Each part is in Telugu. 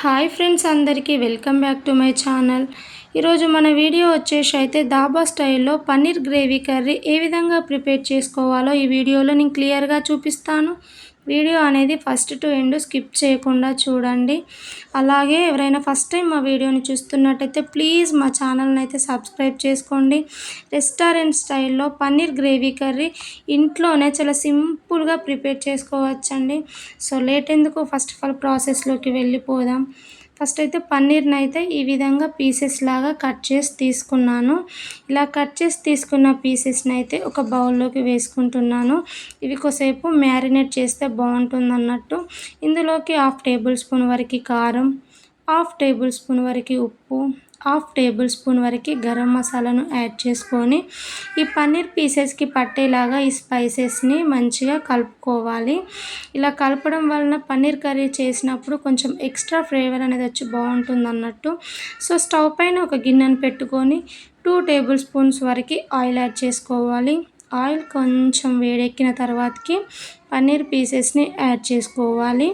హాయ్ ఫ్రెండ్స్, అందరికీ welcome back to my channel. ఈరోజు మన వీడియో వచ్చేసి అయితే దాబా స్టైల్లో పన్నీర్ గ్రేవీ కర్రీ ఏ విధంగా ప్రిపేర్ చేసుకోవాలో ఈ వీడియోలో నేను క్లియర్గా చూపిస్తాను. వీడియో అనేది ఫస్ట్ టు ఎండ్ స్కిప్ చేయకుండా చూడండి. అలాగే ఎవరైనా ఫస్ట్ టైం మా వీడియోని చూస్తున్నట్టయితే ప్లీజ్ మా ఛానల్ని అయితే సబ్స్క్రైబ్ చేసుకోండి. రెస్టారెంట్ స్టైల్లో పన్నీర్ గ్రేవీ కర్రీ ఇంట్లోనే చాలా సింపుల్గా ప్రిపేర్ చేసుకోవచ్చండి. సో లేట్ ఎందుకు, ఫస్ట్ ఆఫ్ ఆల్ ప్రాసెస్లోకి వెళ్ళిపోదాం. ఫస్ట్ అయితే పన్నీర్ని అయితే ఈ విధంగా పీసెస్ లాగా కట్ చేసి తీసుకున్నాను. ఇలా కట్ చేసి తీసుకున్న పీసెస్ని అయితే ఒక బౌల్లోకి వేసుకుంటున్నాను. ఇవి కొద్దిసేపు మ్యారినేట్ చేస్తే బాగుంటుంది అన్నట్టు. ఇందులోకి 1/2 టేబుల్ స్పూన్ వరకు కారం, 1/2 టేబుల్ స్పూన్ వరకు ఉప్పు, 1/2 టేబుల్ స్పూన్ వరకు గరం మసాలాను యాడ్ చేసుకొని ఈ పన్నీర్ పీసెస్కి పట్టేలాగా ఈ స్పైసెస్ని మంచిగా కలుపుకోవాలి. ఇలా కలపడం వలన పన్నీర్ కర్రీ చేసినప్పుడు కొంచెం ఎక్స్ట్రా ఫ్లేవర్ అనేది వచ్చి బాగుంటుంది అన్నట్టు. సో స్టవ్ పైన ఒక గిన్నెను పెట్టుకొని 2 టేబుల్ స్పూన్స్ వరకు ఆయిల్ యాడ్ చేసుకోవాలి. ఆయిల్ కొంచెం వేడెక్కిన తర్వాతకి పన్నీర్ పీసెస్ని యాడ్ చేసుకోవాలి.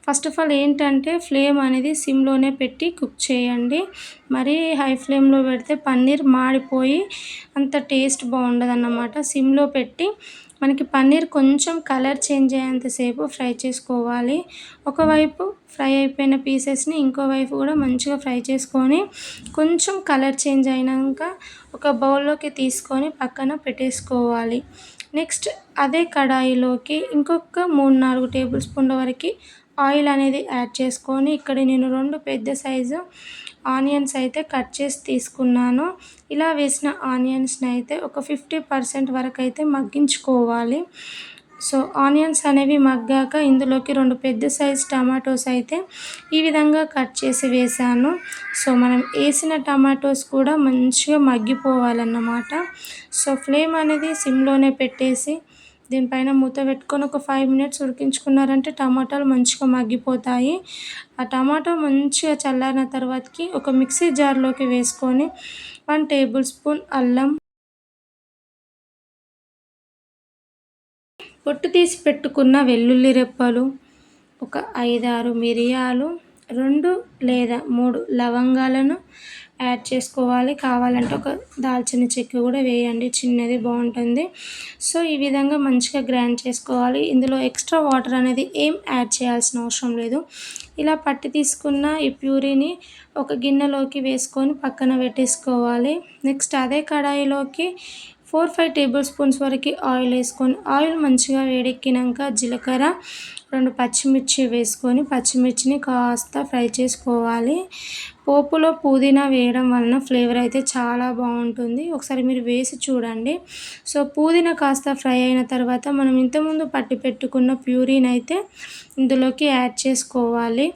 ఫస్ట్ ఆఫ్ ఆల్ ఏంటంటే ఫ్లేమ్ అనేది సిమ్లోనే పెట్టి కుక్ చేయండి. మరీ హై ఫ్లేమ్లో పెడితే పన్నీర్ మాడిపోయి అంత టేస్ట్ బాగుండదన్నమాట. సిమ్లో పెట్టి మనకి పన్నీర్ కొంచెం కలర్ చేంజ్ అయ్యేంతసేపు ఫ్రై చేసుకోవాలి. ఒకవైపు ఫ్రై అయిపోయిన పీసెస్ని ఇంకోవైపు కూడా మంచిగా ఫ్రై చేసుకొని కొంచెం కలర్ చేంజ్ అయినాక ఒక బౌల్లోకి తీసుకొని పక్కన పెట్టేసుకోవాలి. నెక్స్ట్ అదే కడాయిలోకి ఇంకొక 3-4 టేబుల్ స్పూన్ల వరకు ఆయిల్ అనేది యాడ్ చేసుకొని ఇక్కడ నేను 2 పెద్ద సైజు ఆనియన్స్ అయితే కట్ చేసి తీసుకున్నాను. ఇలా వేసిన ఆనియన్స్ని అయితే ఒక 50% వరకు అయితే మగ్గించుకోవాలి. సో ఆనియన్స్ అనేవి మగ్గాక ఇందులోకి 2 పెద్ద సైజ్ టమాటోస్ అయితే ఈ విధంగా కట్ చేసి వేసాను. సో మనం వేసిన టమాటోస్ కూడా మంచిగా మగ్గిపోవాలన్నమాట. సో ఫ్లేమ్ అనేది సిమ్లోనే పెట్టేసి దీనిపైన మూత పెట్టుకొని ఒక 5 మినిట్స్ ఉడికించుకున్నారంటే టమాటాలు మంచిగా మగ్గిపోతాయి. ఆ టమాటో మంచిగా చల్లారిన తర్వాతకి ఒక మిక్సీ జార్లోకి వేసుకొని 1 టేబుల్ స్పూన్ అల్లం, పొట్టు తీసి పెట్టుకున్న వెల్లుల్లి రెప్పలు, ఒక 5-6 మిరియాలు, 2 లేదా 3 లవంగాలను యాడ్ చేసుకోవాలి. కావాలంటే ఒక దాల్చిన చెక్క కూడా వేయండి, చిన్నది బాగుంటుంది. సో ఈ విధంగా మంచిగా గ్రైండ్ చేసుకోవాలి. ఇందులో ఎక్స్ట్రా వాటర్ అనేది ఏం యాడ్ చేయాల్సిన అవసరం లేదు. ఇలా పట్టి తీసుకున్న ఈ ప్యూరీని ఒక గిన్నెలోకి వేసుకొని పక్కన పెట్టేసుకోవాలి. నెక్స్ట్ అదే కడాయిలోకి 4-5 టేబుల్ స్పూన్స్ వరకు ఆయిల్ వేసుకొని ఆయిల్ మంచిగా వేడెక్కినాక జీలకర్ర, 2 పచ్చిమిర్చి వేసుకొని పచ్చిమిర్చిని కాస్త ఫ్రై చేసుకోవాలి. పోపులో పుదీనా వేయడం వలన ఫ్లేవర్ అయితే చాలా బాగుంటుంది. ఒకసారి మీరు వేసి చూడండి. సో పుదీనా కాస్త ఫ్రై అయిన తర్వాత మనం ఇంతకుముందు పట్టి పెట్టుకున్న ప్యూరీని అయితే ఇందులోకి యాడ్ చేసుకోవాలి.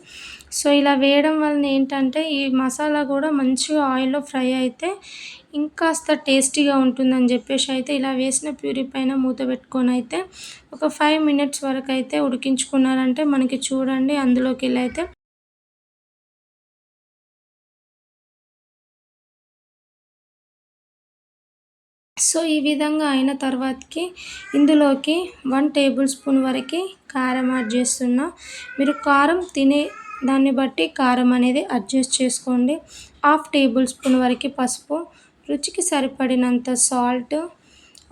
సో ఇలా వేయడం వలన ఏంటంటే ఈ మసాలా కూడా మంచిగా ఆయిల్లో ఫ్రై అయితే ఇంకాస్త టేస్టీగా ఉంటుందని చెప్పేసి అయితే ఇలా వేసిన ప్యూరీ పైన మూత పెట్టుకొని అయితే ఒక 5 మినిట్స్ వరకు అయితే ఉడికించుకున్నారంటే మనకి చూడండి అందులోకి వెళ్ళి అయితే సో ఈ విధంగా అయిన తర్వాతకి ఇందులోకి 1 టేబుల్ స్పూన్ వరకు కారం యాడ్ చేస్తున్నా. మీరు కారం తినే దాన్ని బట్టి కారం అనేది అడ్జస్ట్ చేసుకోండి. 1/2 టేబుల్ స్పూన్ వరకు పసుపు, రుచికి సరిపడినంత సాల్ట్,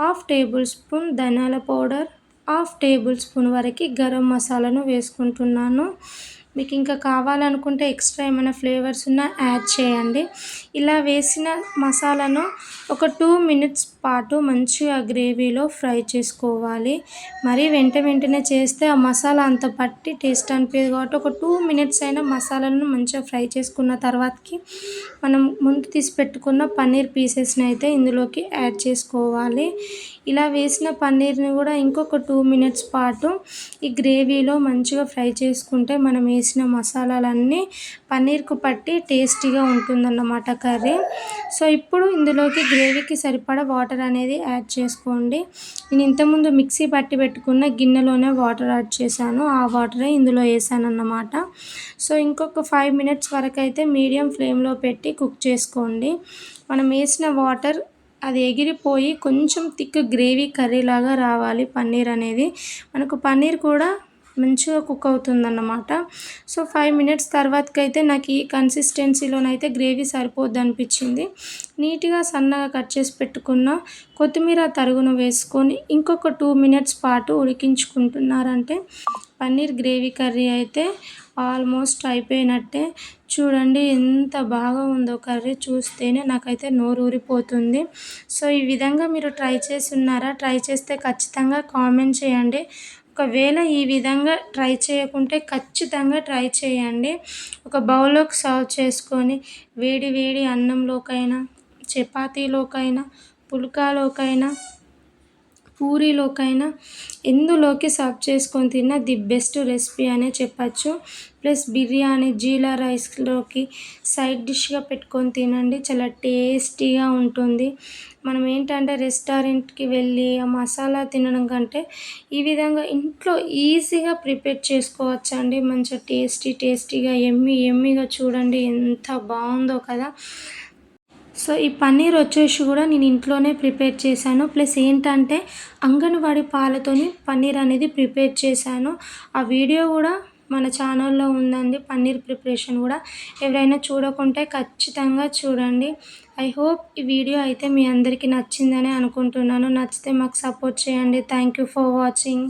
1/2 టేబుల్ స్పూన్ ధనియాల పౌడర్, 1/2 టేబుల్ స్పూన్ వరకు గరం మసాలాను వేసుకుంటున్నాను. మీకు ఇంకా కావాలనుకుంటే ఎక్స్ట్రా ఏమైనా ఫ్లేవర్స్ ఉన్నా యాడ్ చేయండి. ఇలా వేసిన మసాలాను ఒక 2 మినిట్స్ పాటు మంచిగా గ్రేవీలో ఫ్రై చేసుకోవాలి. మరి వెంటనే చేస్తే ఆ మసాలా అంత పట్టి టేస్ట్ అనిపించదు కాబట్టి ఒక 2 మినిట్స్ అయినా మసాలాను మంచిగా ఫ్రై చేసుకున్న తర్వాతకి మనం ముందు తీసి పెట్టుకున్న పన్నీర్ పీసెస్ని అయితే ఇందులోకి యాడ్ చేసుకోవాలి. ఇలా వేసిన పన్నీర్ని కూడా ఇంకొక 2 మినిట్స్ పాటు ఈ గ్రేవీలో మంచిగా ఫ్రై చేసుకుంటే మనం వేసిన మసాలాలన్నీ పన్నీర్కు పట్టి టేస్టీగా ఉంటుందన్నమాట కర్రీ. సో ఇప్పుడు ఇందులోకి గ్రేవీకి సరిపడా వాటర్ అనేది యాడ్ చేసుకోండి. నేను ఇంతకుముందు మిక్సీ పట్టి పెట్టుకున్న గిన్నెలోనే వాటర్ యాడ్ చేశాను. ఆ వాటరే ఇందులో వేసాను అన్నమాట. సో ఇంకొక 5 మినిట్స్ వరకు అయితే మీడియం ఫ్లేమ్లో పెట్టి కుక్ చేసుకోండి. మనం వేసిన వాటర్ అది ఎగిరిపోయి కొంచెం థిక్ గ్రేవీ కర్రీ లాగా రావాలి పన్నీర్ అనేది. మనకు పన్నీర్ కూడా మంచిగా కుక్ అవుతుందన్నమాట. సో 5 మినిట్స్ తర్వాతకైతే నాకు ఈ కన్సిస్టెన్సీలోనైతే గ్రేవీ సరిపోద్దనిపించింది. నీట్‌గా సన్నగా కట్ చేసి పెట్టుకున్న కొత్తిమీర తరుగును వేసుకొని ఇంకొక 2 మినిట్స్ పాటు ఉడికించుకుంటున్నారంటే పన్నీర్ గ్రేవీ కర్రీ అయితే ఆల్మోస్ట్ అయిపోయినట్టే. చూడండి ఎంత బాగా ఉందో కర్రీ, చూస్తేనే నాకైతే నోరూరిపోతుంది. సో ఈ విధంగా మీరు ట్రై చేసి ఉన్నారా? ట్రై చేస్తే ఖచ్చితంగా కామెంట్ చేయండి. ఒకవేళ ఈ విధంగా ట్రై చేయకుంటే ఖచ్చితంగా ట్రై చేయండి. ఒక బౌల్‌లోకి సర్వ్ చేసుకొని వేడి వేడి అన్నంలోకైనా, చపాతీలోకైనా, పుల్కాలోకైనా, పూరీలోకైనా ఎందులోకి సర్వ్ చేసుకొని తిన్నా ది బెస్ట్ రెసిపీ అనే చెప్పచ్చు. ప్లస్ బిర్యానీ, జీరా రైస్‌లోకి సైడ్ డిష్‌గా పెట్టుకొని తినండి. చాలా టేస్టీగా ఉంటుంది. మనం ఏంటంటే రెస్టారెంట్‌కి వెళ్ళి ఆ మసాలా తినడం కంటే ఈ విధంగా ఇంట్లో ఈజీగా ప్రిపేర్ చేసుకోవచ్చండి. మంచిగా టేస్టీగా యమ్మీగా చూడండి ఎంత బావుందో కదా! సో ఈ పన్నీర్ వచ్చేసి కూడా నేను ఇంట్లోనే ప్రిపేర్ చేశాను. ప్లస్ ఏంటంటే అంగన్వాడీ పాలతోని పన్నీర్ అనేది ప్రిపేర్ చేశాను. ఆ వీడియో కూడా మన ఛానల్లో ఉందండి. పన్నీర్ ప్రిపరేషన్ కూడా ఎవరైనా చూడకుంటే ఖచ్చితంగా చూడండి. ఐ హోప్ ఈ వీడియో అయితే మీ అందరికీ నచ్చిందనే అనుకుంటున్నాను. నచ్చితే మాకు సపోర్ట్ చేయండి. Thank you for watching.